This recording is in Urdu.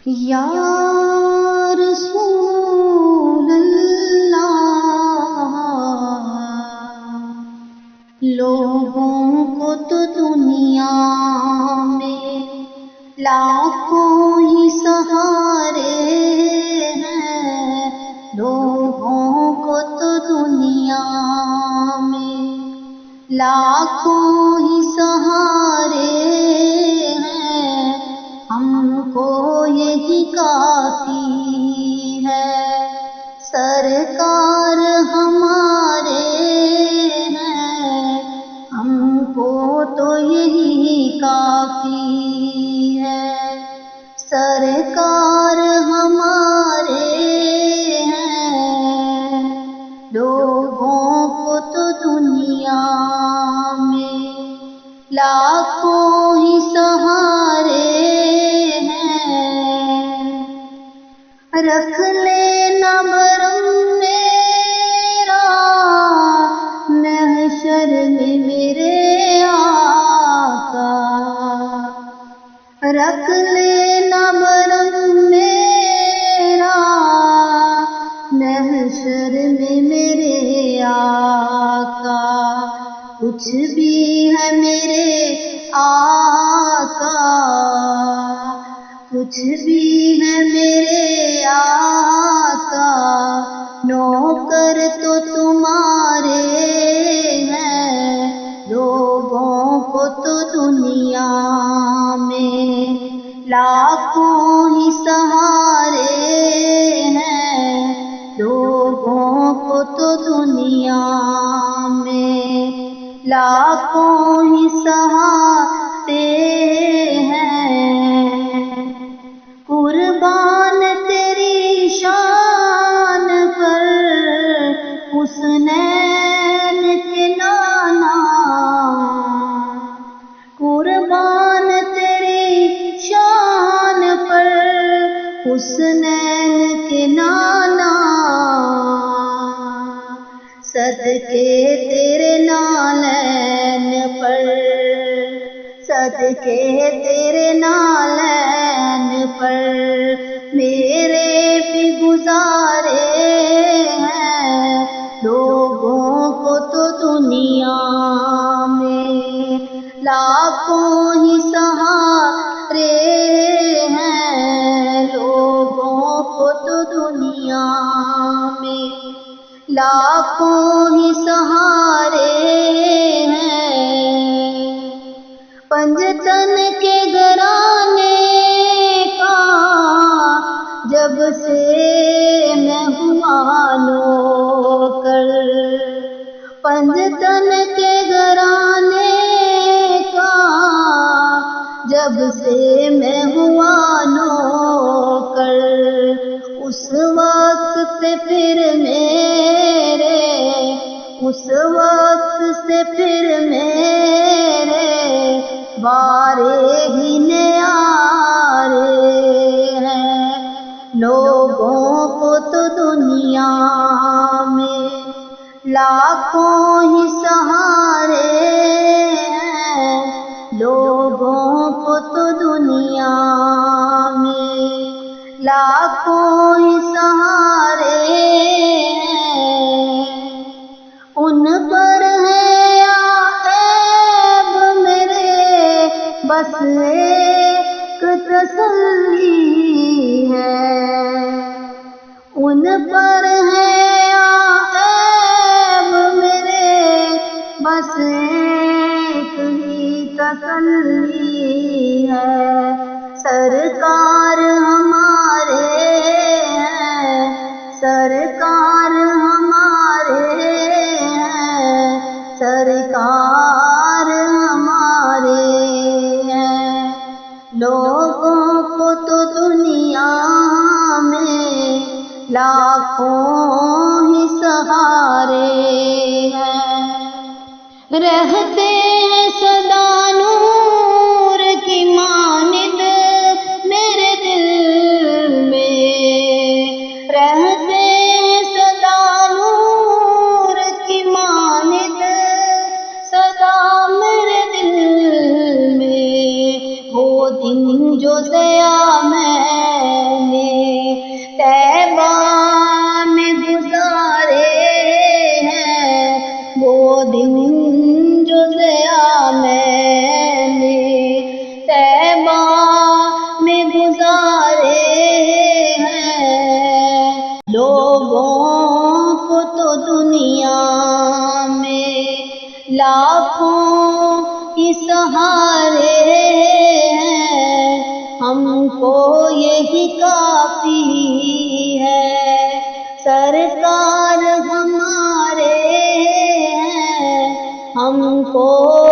یا رسول اللہ، لوگوں کو تو دنیا میں لاکھوں ہی سہارے ہیں، لوگوں کو تو دنیا میں لاکھوں ہی سہارے ہیں، ہم کو یہی کافی ہے، سرکار ہمارے ہیں، ہم کو تو یہی کافی ہے، سرکار ہمارے ہیں، لوگوں کو تو دنیا میں لاکھوں ہی سہارے ہیں، رکھ لینا برم میرا محشر میں میرے آقا، رکھ لینا برم میرا محشر میں میرے آقا، کچھ بھی ہے میرے آقا، کچھ بھی ہے میرے آقا، نوکر تو تمہارے ہیں، لوگوں کو تو دنیا میں لاکھوں ہی سہارے ہیں، لوگوں کو تو دنیا میں لاکھوں ہی سہارے ہیں، قربان تیری شان پر حسنین کے نانا، قربان تیری شان پر حسنین کے نانا، صدقے تیرے نالین پر، صدقے تیرے نالین پر میرے بھی گزارے ہیں، لوگوں کو تو دنیا میں لاکھوں ہی سہارے ہیں، لوگوں کو تو دنیا میں لاکھوں ہی سہارے ہیں، پنجتن کے گھرانے کا جب سے میں ہوا نوکر، پنجتن کے گھرانے کا جب سے میں ہوا نوکر، اس وقت سے پھر میرے، اس وقت سے پھر میرے بارے ہی نیارے ہیں، لوگوں کو تو دنیا میں لاکھوں ہی سہارے ہیں، لوگوں کو تو دنیا میں لاکھوں ہی سہارے ہیں، ان پر ہے یا عیب میرے بس ایک تسلی ہے، ان پر ہے یا عیب میرے بس ایک ہی تسلی ہے، سرکار ہمارے ہیں، سرکار ہمارے ہیں، سرکار ہمارے ہیں، لوگوں کو تو دنیا میں لاکھوں ہی سہارے ہیں، رہتے ہیں سدا نور کی مانند میرے دل میں، رہتے ہیں سدا نور کی مانند سدا میرے دل میں، وہ دن جو ضیا میں سہارے ہیں، ہم کو یہی کافی ہے، سرکار ہمارے ہیں، ہم کو